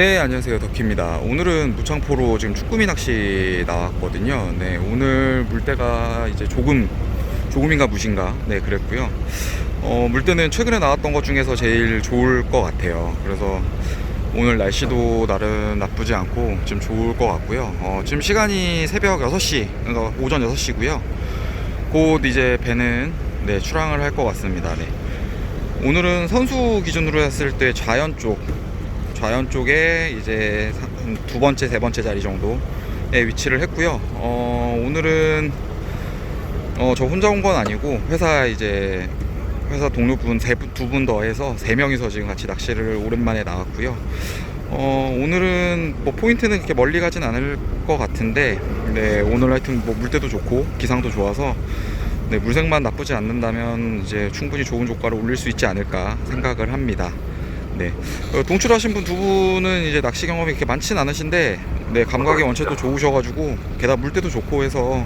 네, 안녕하세요. 덕희입니다. 오늘은 무창포로 지금 쭈꾸미 낚시 나왔거든요. 네, 오늘 물때가 이제 조금인가 무신가, 네, 그랬고요. 물때는 최근에 나왔던 것 중에서 제일 좋을 것 같아요. 그래서 오늘 날씨도 나름 나쁘지 않고 지금 좋을 것 같고요. 지금 시간이 새벽 6시, 그러니까 오전 6시고요. 곧 이제 배는 네, 출항을 할 것 같습니다. 네. 오늘은 선수 기준으로 했을 때 좌연 쪽에 이제 한 두 번째, 세 번째 자리 정도에 위치를 했고요. 오늘은 저 혼자 온 건 아니고 회사 동료분 두 분 더 해서 세 명이서 지금 같이 낚시를 오랜만에 나왔고요. 오늘은 뭐 포인트는 그렇게 멀리 가진 않을 것 같은데, 네, 오늘 하여튼 뭐 물때도 좋고 기상도 좋아서 네, 물색만 나쁘지 않는다면 이제 충분히 좋은 조과를 올릴 수 있지 않을까 생각을 합니다. 네, 동출하신 분 두 분은 이제 낚시 경험이 그렇게 많진 않으신데, 네, 감각이 원체도 좋으셔가지고 게다가 물때도 좋고 해서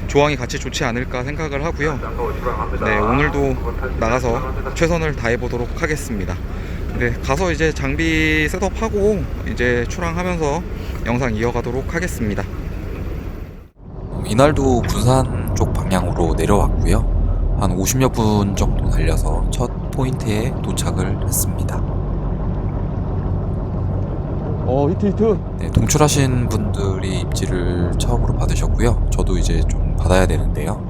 조항이 같이 좋지 않을까 생각을 하고요. 네, 오늘도 나가서 최선을 다해보도록 하겠습니다. 네, 가서 이제 장비 셋업하고 이제 출항하면서 영상 이어가도록 하겠습니다. 이날도 군산 쪽 방향으로 내려왔고요. 한 50여 분 정도 달려서 첫 포인트에 도착을 했습니다. 히트. 네, 동출하신 분들이 입질을 처음으로 받으셨고요. 저도 이제 좀 받아야 되는데요.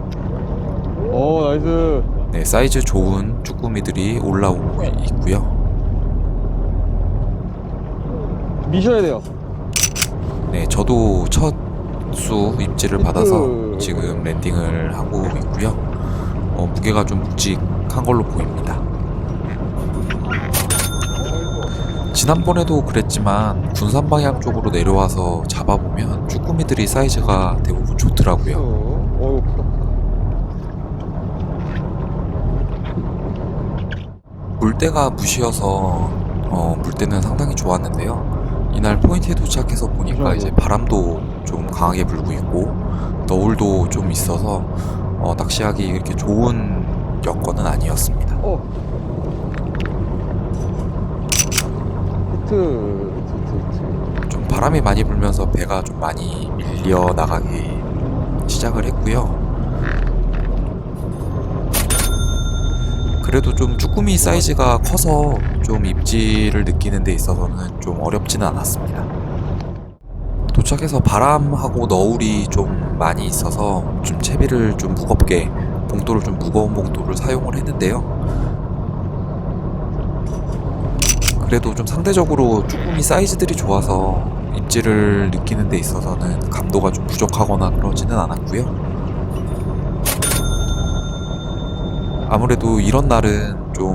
나이스. 네, 사이즈 좋은 쭈꾸미들이 올라오고 있고요. 미셔야 돼요. 네, 저도 첫 수 입질을 받아서 지금 랜딩을 하고 있고요. 무게가 좀 묵직한 걸로 보입니다. 지난번에도 그랬지만 군산 방향 쪽으로 내려와서 잡아보면 쭈꾸미들이 사이즈가 대부분 좋더라고요. 물때가 무시여서 물때는 상당히 좋았는데요. 이날 포인트에 도착해서 보니까 이제 바람도 좀 강하게 불고 있고 너울도 좀 있어서 낚시하기 이렇게 좋은 여건은 아니었습니다. 히트. 좀 바람이 많이 불면서 배가 좀 많이 밀려 나가기 시작을 했고요. 그래도 좀 쭈꾸미 사이즈가 커서 좀 입질을 느끼는 데 있어서는 좀 어렵지는 않았습니다. 도착해서 바람하고 너울이 좀 많이 있어서 좀 채비를 좀 무겁게, 봉돌을 좀 무거운 봉돌을 사용을 했는데요. 그래도 좀 상대적으로 쭈꾸미 사이즈들이 좋아서 입질을 느끼는 데 있어서는 감도가 좀 부족하거나 그러지는 않았고요. 아무래도 이런 날은 좀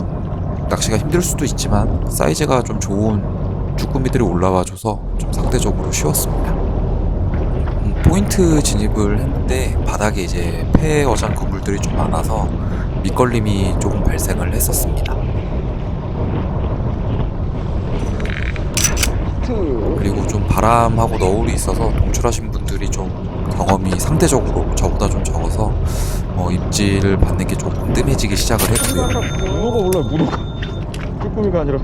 낚시가 힘들 수도 있지만 사이즈가 좀 좋은 쭈꾸미들이 올라와줘서 좀 상대적으로 쉬웠습니다. 포인트 진입을 했는데 바닥에 이제 폐어장 그물들이 좀 많아서 밑걸림이 조금 발생을 했었습니다. 그리고 좀 바람하고 너울이 있어서 동출하신 분들이 좀 경험이 상대적으로 저보다 좀 적어서 입질을 받는 게 조금 뜸해지기 시작을 했고요. 문어가 몰라요. 쭈꾸미가 아니라.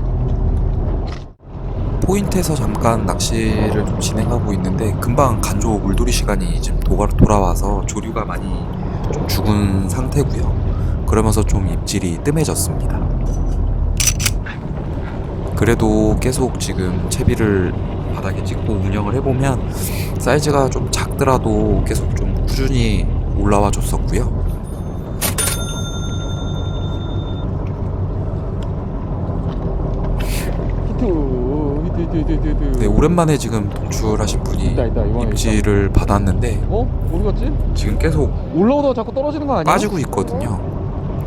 포인트에서 잠깐 낚시를 좀 진행하고 있는데 금방 간조 물돌이 시간이 지금 돌아와서 조류가 많이 좀 죽은 상태고요. 그러면서 좀 입질이 뜸해졌습니다. 그래도 계속 지금 채비를 바닥에 찍고 운영을 해보면 사이즈가 좀 작더라도 계속 좀 꾸준히 올라와 줬었고요. 네, 오랜만에 지금 동출하신 분이 입질을 받았는데 어디 갔지? 지금 계속 올라오다가 자꾸 떨어지는 거 아니야? 빠지고 있거든요.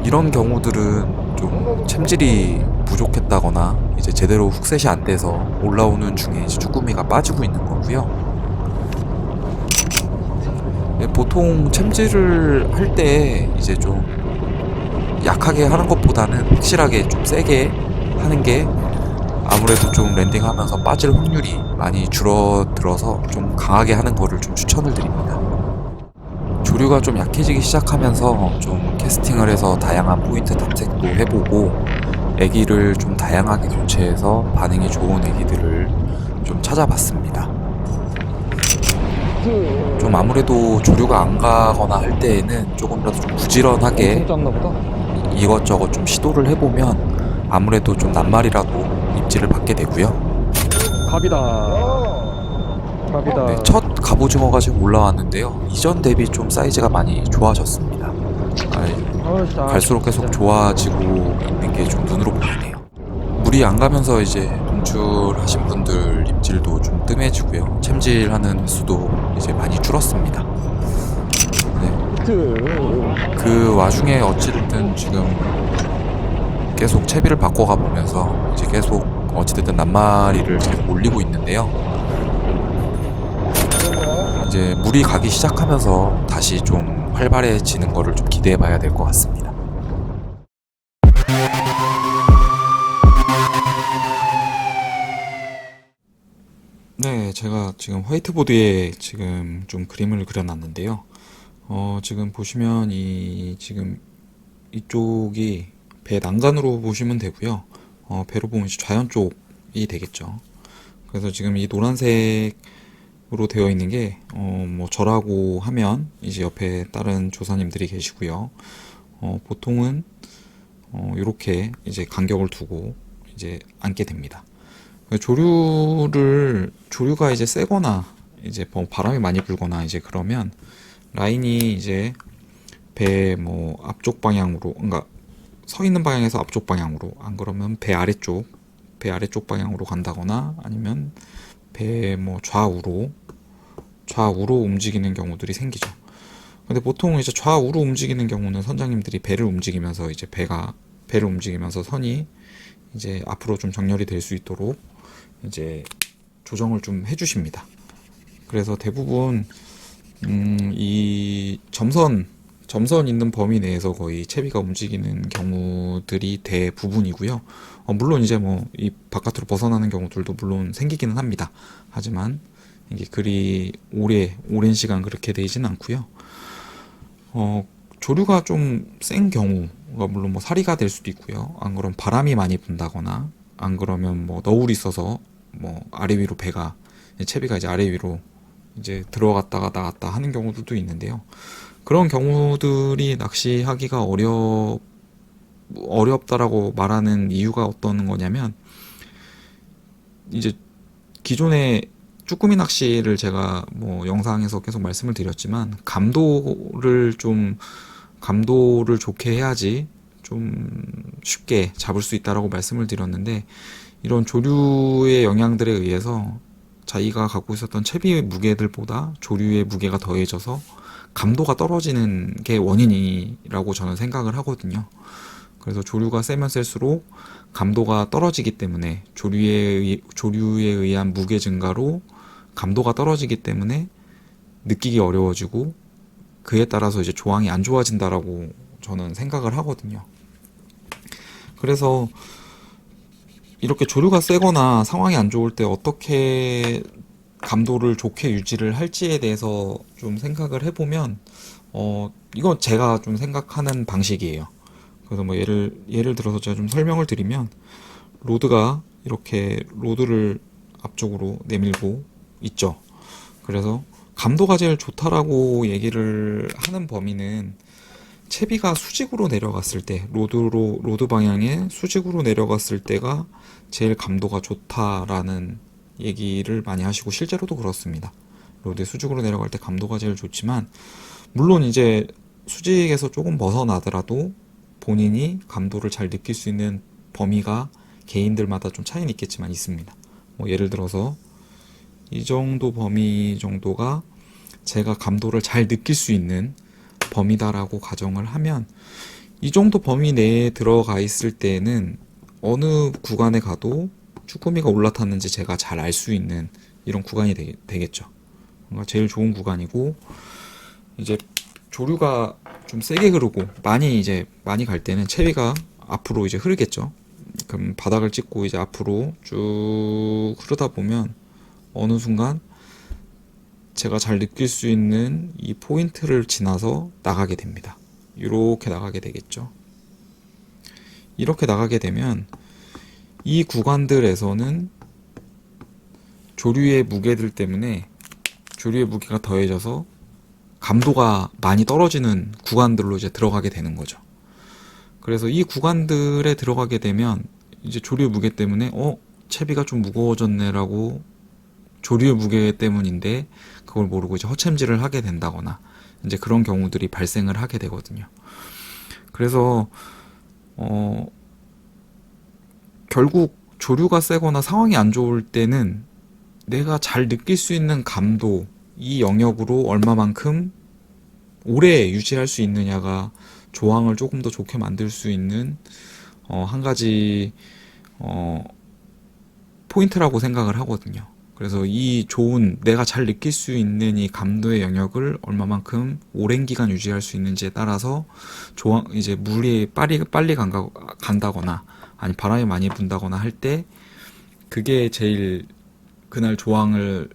이런 경우들은 좀 챔질이 부족했다거나 이제 제대로 훅셋이 안 돼서 올라오는 중에 이제 쭈꾸미가 빠지고 있는 거고요. 네, 보통 챔질을 할 때 이제 좀 약하게 하는 것보다는 확실하게 좀 세게 하는 게 아무래도 좀 랜딩하면서 빠질 확률이 많이 줄어들어서 좀 강하게 하는 거를 좀 추천을 드립니다. 조류가 좀 약해지기 시작하면서 좀 캐스팅을 해서 다양한 포인트 탐색도 해보고 애기를 좀 다양하게 교체해서 반응이 좋은 애기들을 좀 찾아봤습니다. 좀 아무래도 조류가 안 가거나 할 때에는 조금이라도 좀 부지런하게 이것저것 좀 시도를 해보면 아무래도 좀 낱말이라도 입질을 받게 되고요. 갑이다. 네, 첫 갑오징어가 지금 올라왔는데요. 이전 대비 좀 사이즈가 많이 좋아졌습니다. 갈수록 계속 좋아지고 있는 게 좀 눈으로 보이네요. 물이 안 가면서 이제 동출하신 분들 입질도 좀 뜸해지고요. 챔질하는 횟수도 이제 많이 줄었습니다. 네. 그 와중에 어찌됐든 지금 계속 채비를 바꿔가 보면서 이제 계속 어찌됐든 낱마리를 계속 올리고 있는데요. 이제 물이 가기 시작하면서 다시 좀 활발해지는 거를 좀 기대해 봐야 될 것 같습니다. 네, 제가 지금 화이트보드에 지금 좀 그림을 그려놨는데요. 지금 보시면 지금 이쪽이 배 난간으로 보시면 되고요. 배로 보면 이제 좌연 쪽이 되겠죠. 그래서 지금 이 노란색으로 되어 있는 게, 뭐 저라고 하면 이제 옆에 다른 조사님들이 계시고요. 보통은, 이렇게 이제 간격을 두고 이제 앉게 됩니다. 조류가 이제 세거나, 이제 뭐 바람이 많이 불거나, 이제 그러면, 라인이 이제 배 뭐 앞쪽 방향으로, 그러니까 서 있는 방향에서 앞쪽 방향으로, 안 그러면 배 아래쪽 방향으로 간다거나, 아니면 배 뭐 좌우로 움직이는 경우들이 생기죠. 근데 보통 이제 좌우로 움직이는 경우는 선장님들이 배를 움직이면서 이제 배를 움직이면서 선이 이제 앞으로 좀 정렬이 될 수 있도록 이제 조정을 좀 해주십니다. 그래서 대부분 이 점선 있는 범위 내에서 거의 채비가 움직이는 경우들이 대부분이고요. 물론 이제 뭐 이 바깥으로 벗어나는 경우들도 물론 생기기는 합니다. 하지만 이게 그리 오랜 시간 그렇게 되지는 않고요. 조류가 좀 센 경우가 물론 뭐 사리가 될 수도 있고요. 안 그러면 바람이 많이 분다거나, 안 그러면 뭐 너울이 있어서 뭐 아래 위로 채비가 이제 아래 위로 이제 들어갔다가 나갔다 하는 경우들도 있는데요. 그런 경우들이 낚시하기가 어렵다라고 말하는 이유가 어떤 거냐면, 이제 기존에 쭈꾸미 낚시를 제가 뭐 영상에서 계속 말씀을 드렸지만, 감도를 좋게 해야지 좀 쉽게 잡을 수 있다라고 말씀을 드렸는데, 이런 조류의 영향들에 의해서 자기가 갖고 있었던 채비의 무게들보다 조류의 무게가 더해져서 감도가 떨어지는 게 원인이라고 저는 생각을 하거든요. 그래서 조류가 세면 셀수록 감도가 떨어지기 때문에, 조류에 의한 무게 증가로 감도가 떨어지기 때문에 느끼기 어려워지고, 그에 따라서 이제 조항이 안 좋아진다라고 저는 생각을 하거든요. 그래서 이렇게 조류가 세거나 상황이 안 좋을 때 어떻게 감도를 좋게 유지를 할지에 대해서 좀 생각을 해보면, 이건 제가 좀 생각하는 방식이에요. 그래서 뭐 예를 들어서 제가 좀 설명을 드리면, 로드를 앞쪽으로 내밀고 있죠. 그래서 감도가 제일 좋다라고 얘기를 하는 범위는, 채비가 수직으로 내려갔을 때, 로드 방향에 수직으로 내려갔을 때가 제일 감도가 좋다라는 얘기를 많이 하시고, 실제로도 그렇습니다. 로드에 수직으로 내려갈 때 감도가 제일 좋지만, 물론 이제 수직에서 조금 벗어나더라도 본인이 감도를 잘 느낄 수 있는 범위가 개인들마다 좀 차이는 있겠지만 있습니다. 뭐 예를 들어서 이 정도 범위 정도가 제가 감도를 잘 느낄 수 있는 범위다라고 가정을 하면, 이 정도 범위 내에 들어가 있을 때는 어느 구간에 가도 쭈꾸미가 올라탔는지 제가 잘 알 수 있는 이런 구간이 되겠죠. 뭔가 제일 좋은 구간이고, 이제 조류가 좀 세게 흐르고 많이 갈 때는 채비가 앞으로 이제 흐르겠죠. 그럼 바닥을 찍고 이제 앞으로 쭉 흐르다 보면 어느 순간 제가 잘 느낄 수 있는 이 포인트를 지나서 나가게 됩니다. 이렇게 나가게 되겠죠. 이렇게 나가게 되면 이 구간들에서는 조류의 무게들 때문에 조류의 무게가 더해져서 감도가 많이 떨어지는 구간들로 이제 들어가게 되는 거죠. 그래서 이 구간들에 들어가게 되면 이제 조류의 무게 때문에 채비가 좀 무거워졌네라고, 조류의 무게 때문인데 그걸 모르고 이제 허챔질을 하게 된다거나 이제 그런 경우들이 발생을 하게 되거든요. 그래서 결국 조류가 세거나 상황이 안 좋을 때는 내가 잘 느낄 수 있는 감도, 이 영역으로 얼마만큼 오래 유지할 수 있느냐가 조항을 조금 더 좋게 만들 수 있는 한 가지 포인트라고 생각을 하거든요. 그래서 이 좋은, 내가 잘 느낄 수 있는 이 감도의 영역을 얼마만큼 오랜 기간 유지할 수 있는지에 따라서 조항, 이제 물이 빨리 간다거나 아니 바람이 많이 분다거나 할 때 그게 제일 그날 조항을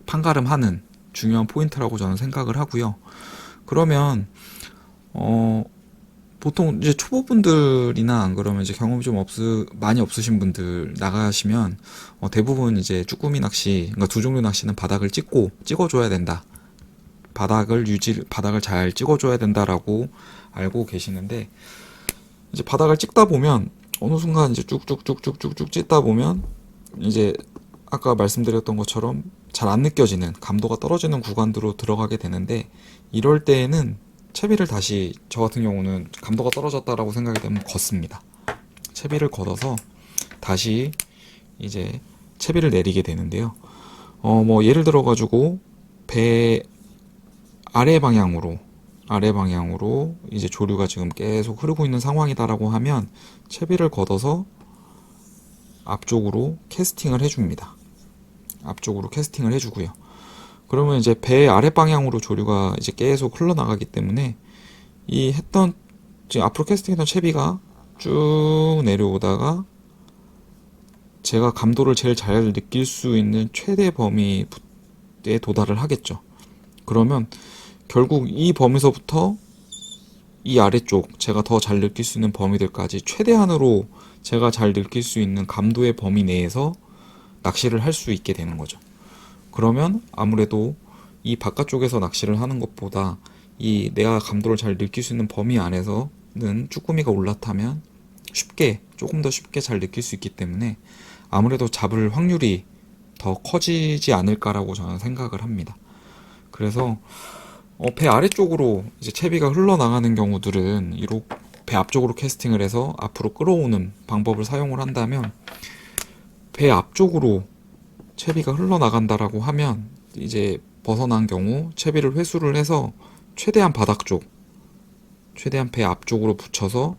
판가름하는 중요한 포인트라고 저는 생각을 하고요. 그러면 보통 이제 초보분들이나 안 그러면 이제 경험이 좀 많이 없으신 분들 나가시면 대부분 이제 쭈꾸미 낚시, 그러니까 두 종류 낚시는 바닥을 찍어줘야 된다. 바닥을 잘 찍어줘야 된다라고 알고 계시는데, 이제 바닥을 찍다 보면 어느 순간 이제 쭉쭉쭉쭉쭉쭉 찍다 보면 이제 아까 말씀드렸던 것처럼 잘 안 느껴지는 감도가 떨어지는 구간으로 들어가게 되는데, 이럴 때에는 채비를 다시, 저 같은 경우는 감도가 떨어졌다라고 생각이 되면 걷습니다. 채비를 걷어서 다시 이제 채비를 내리게 되는데요. 뭐 예를 들어 가지고 배 아래 방향으로 이제 조류가 지금 계속 흐르고 있는 상황이다라고 하면 채비를 걷어서 앞쪽으로 캐스팅을 해줍니다. 앞쪽으로 캐스팅을 해주고요. 그러면 이제 배 아래 방향으로 조류가 이제 계속 흘러나가기 때문에 지금 앞으로 캐스팅했던 채비가 쭉 내려오다가 제가 감도를 제일 잘 느낄 수 있는 최대 범위에 도달을 하겠죠. 그러면 결국 이 범위서부터 이 아래쪽, 제가 더 잘 느낄 수 있는 범위들까지 최대한으로 제가 잘 느낄 수 있는 감도의 범위 내에서 낚시를 할 수 있게 되는 거죠. 그러면 아무래도 이 바깥쪽에서 낚시를 하는 것보다 이 내가 감도를 잘 느낄 수 있는 범위 안에서는 쭈꾸미가 올라타면 조금 더 쉽게 잘 느낄 수 있기 때문에 아무래도 잡을 확률이 더 커지지 않을까라고 저는 생각을 합니다. 그래서 배 아래쪽으로 이제 채비가 흘러나가는 경우들은 배 앞쪽으로 캐스팅을 해서 앞으로 끌어오는 방법을 사용을 한다면, 배 앞쪽으로 채비가 흘러나간다라고 하면 이제 벗어난 경우 채비를 회수를 해서 최대한 바닥 쪽, 최대한 배 앞쪽으로 붙여서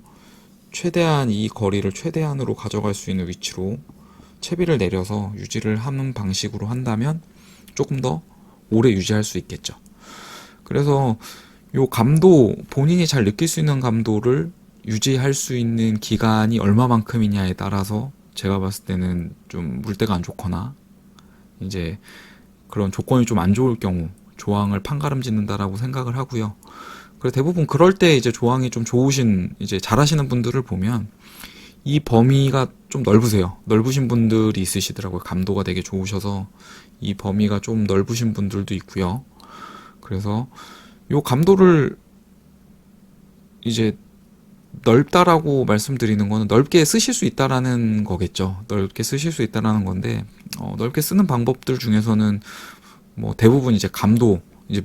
최대한 이 거리를 최대한으로 가져갈 수 있는 위치로 채비를 내려서 유지를 하는 방식으로 한다면 조금 더 오래 유지할 수 있겠죠. 그래서 요 감도, 본인이 잘 느낄 수 있는 감도를 유지할 수 있는 기간이 얼마만큼이냐에 따라서 제가 봤을 때는 좀 물때가 안 좋거나 이제 그런 조건이 좀 안 좋을 경우 조항을 판가름 짓는다라고 생각을 하고요. 그래서 대부분 그럴 때 이제 조항이 좀 좋으신, 이제 잘하시는 분들을 보면 이 범위가 좀 넓으신 분들이 있으시더라고요. 감도가 되게 좋으셔서 이 범위가 좀 넓으신 분들도 있고요. 그래서 요 감도를 이제 넓다라고 말씀드리는 거는 넓게 쓰실 수 있다라는 거겠죠. 넓게 쓰실 수 있다라는 건데, 넓게 쓰는 방법들 중에서는 뭐 대부분 이제 감도, 이제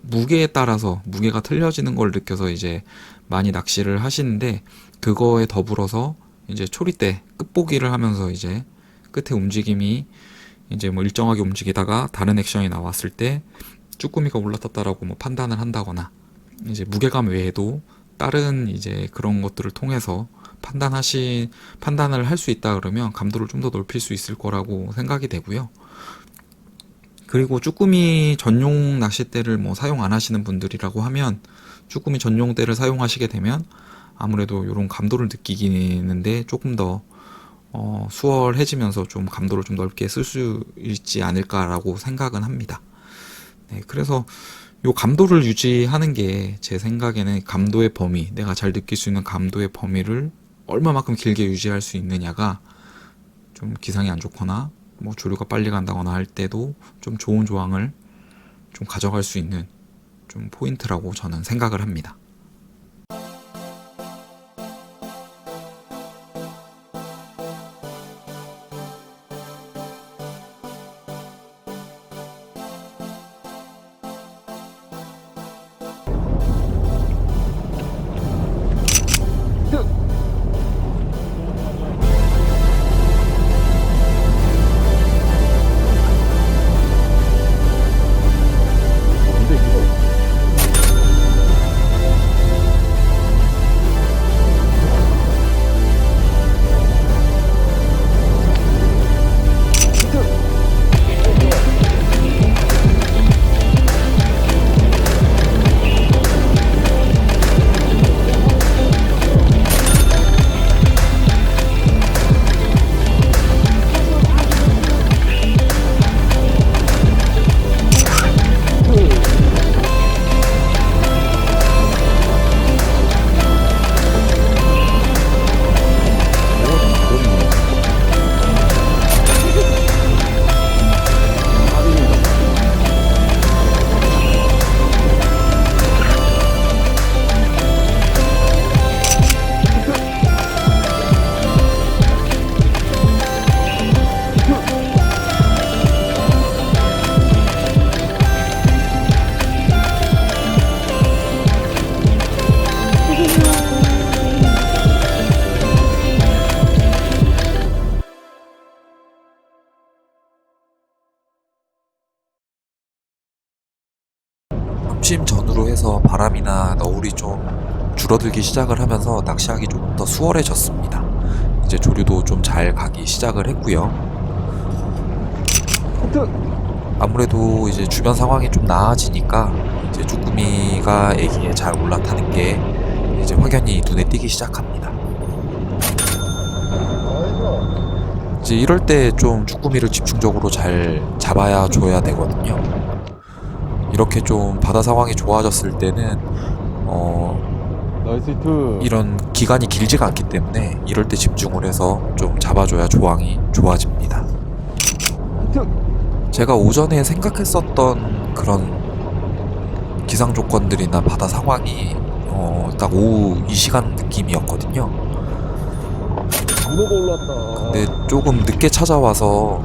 무게에 따라서 무게가 틀려지는 걸 느껴서 이제 많이 낚시를 하시는데, 그거에 더불어서 이제 초리대 끝보기를 하면서 이제 끝에 움직임이 이제 뭐 일정하게 움직이다가 다른 액션이 나왔을 때 쭈꾸미가 올라탔다라고 뭐 판단을 한다거나, 이제 무게감 외에도 다른 이제 그런 것들을 통해서 판단을 할 수 있다 그러면 감도를 좀 더 넓힐 수 있을 거라고 생각이 되고요. 그리고 쭈꾸미 전용 낚싯대를 뭐 사용 안 하시는 분들이라고 하면 쭈꾸미 전용대를 사용하시게 되면 아무래도 이런 감도를 느끼기는데 조금 더 수월해지면서 좀 감도를 좀 넓게 쓸 수 있지 않을까라고 생각은 합니다. 네, 그래서 요 감도를 유지하는 게 제 생각에는 감도의 범위, 내가 잘 느낄 수 있는 감도의 범위를 얼마만큼 길게 유지할 수 있느냐가 좀 기상이 안 좋거나 뭐 조류가 빨리 간다거나 할 때도 좀 좋은 조항을 좀 가져갈 수 있는 좀 포인트라고 저는 생각을 합니다. 점심 전후로 해서 바람이나 너울이 좀 줄어들기 시작을 하면서 낚시하기 좀 더 수월해졌습니다. 이제 조류도 좀 잘 가기 시작을 했고요. 아무래도 이제 주변 상황이 좀 나아지니까 이제 쭈꾸미가 애기에 잘 올라타는 게 이제 확연히 눈에 띄기 시작합니다. 이제 이럴 때 좀 쭈꾸미를 집중적으로 잘 잡아야 줘야 되거든요. 이렇게 좀 바다 상황이 좋아졌을 때는 나이스 히트. 이런 기간이 길지가 않기 때문에 이럴 때 집중을 해서 좀 잡아줘야 조항이 좋아집니다. 제가 오전에 생각했었던 그런 기상 조건들이나 바다 상황이 딱 오후 이 시간 느낌이었거든요. 장모가 올랐다. 근데 조금 늦게 찾아와서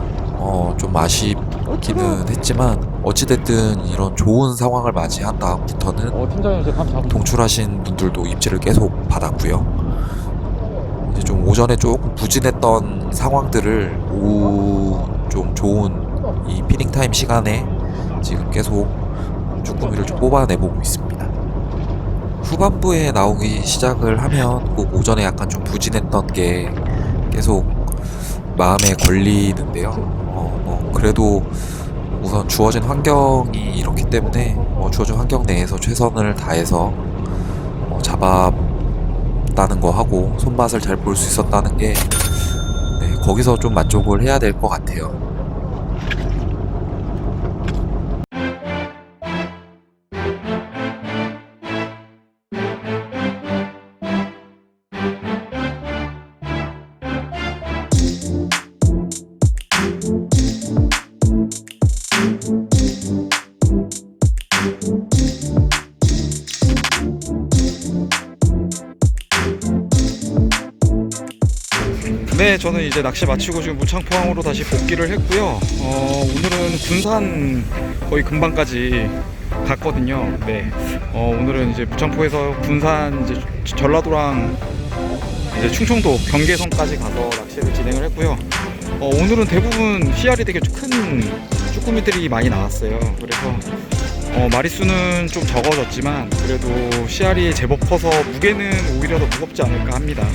좀 아쉽기는 했지만 어찌됐든 이런 좋은 상황을 맞이한 다음부터는 팀장님 이제 감 잡으세요. 동출하신 분들도 입질을 계속 받았고요. 이제 좀 오전에 조금 부진했던 상황들을 오후 좀 좋은 이 피딩 타임 시간에 지금 계속 쭈꾸미를 좀 뽑아내보고 있습니다. 후반부에 나오기 시작을 하면 꼭 오전에 약간 좀 부진했던 게 계속 마음에 걸리는데요. 그래도 우선 주어진 환경이 이렇기 때문에 주어진 환경 내에서 최선을 다해서 잡았다는 거 하고 손맛을 잘 볼 수 있었다는 게 거기서 좀 만족을 해야 될 것 같아요. 네, 저는 이제 낚시 마치고 지금 무창포항으로 다시 복귀를 했고요. 오늘은 군산 거의 근방까지 갔거든요. 네, 오늘은 이제 무창포에서 군산 이제 전라도랑 이제 충청도 경계선까지 가서 낚시를 진행을 했고요. 오늘은 대부분 씨알이 되게 큰 쭈꾸미들이 많이 나왔어요. 그래서 마리수는 좀 적어졌지만 그래도 씨알이 제법 커서 무게는 오히려 더 무겁지 않을까 합니다.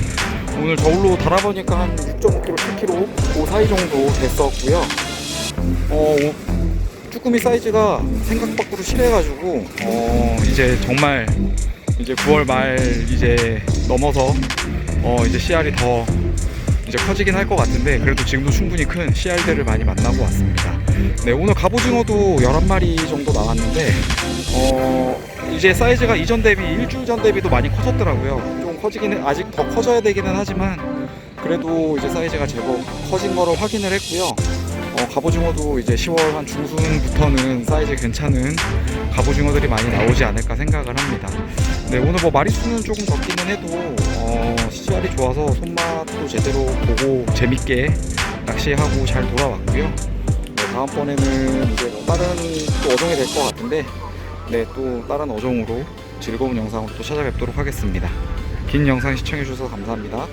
오늘 저울로 달아보니까 한 6.5kg, 7kg 그 사이 정도 됐었고요. 쭈꾸미 사이즈가 생각 밖으로 실해가지고 이제 정말 이제 9월 말 이제 넘어서 이제 씨알이 더 이제 커지긴 할 것 같은데 그래도 지금도 충분히 큰 씨알들을 많이 만나고 왔습니다. 네, 오늘 갑오징어도 11마리 정도 나왔는데 이제 사이즈가 이전 대비 일주일 전 대비도 많이 커졌더라고요. 좀 커지기는 아직 더 커져야 되기는 하지만 그래도 이제 사이즈가 제법 커진 거로 확인을 했고요. 갑오징어도 이제 10월 한 중순부터는 사이즈 괜찮은 갑오징어들이 많이 나오지 않을까 생각을 합니다. 네, 오늘 뭐 마리수는 조금 적기는 해도 CR이 좋아서 손맛도 제대로 보고 재밌게 낚시하고 잘 돌아왔고요. 네, 다음번에는 이제 뭐 다른 또 어종이 될 것 같은데, 네, 또 다른 어종으로 즐거운 영상으로 또 찾아뵙도록 하겠습니다. 긴 영상 시청해주셔서 감사합니다.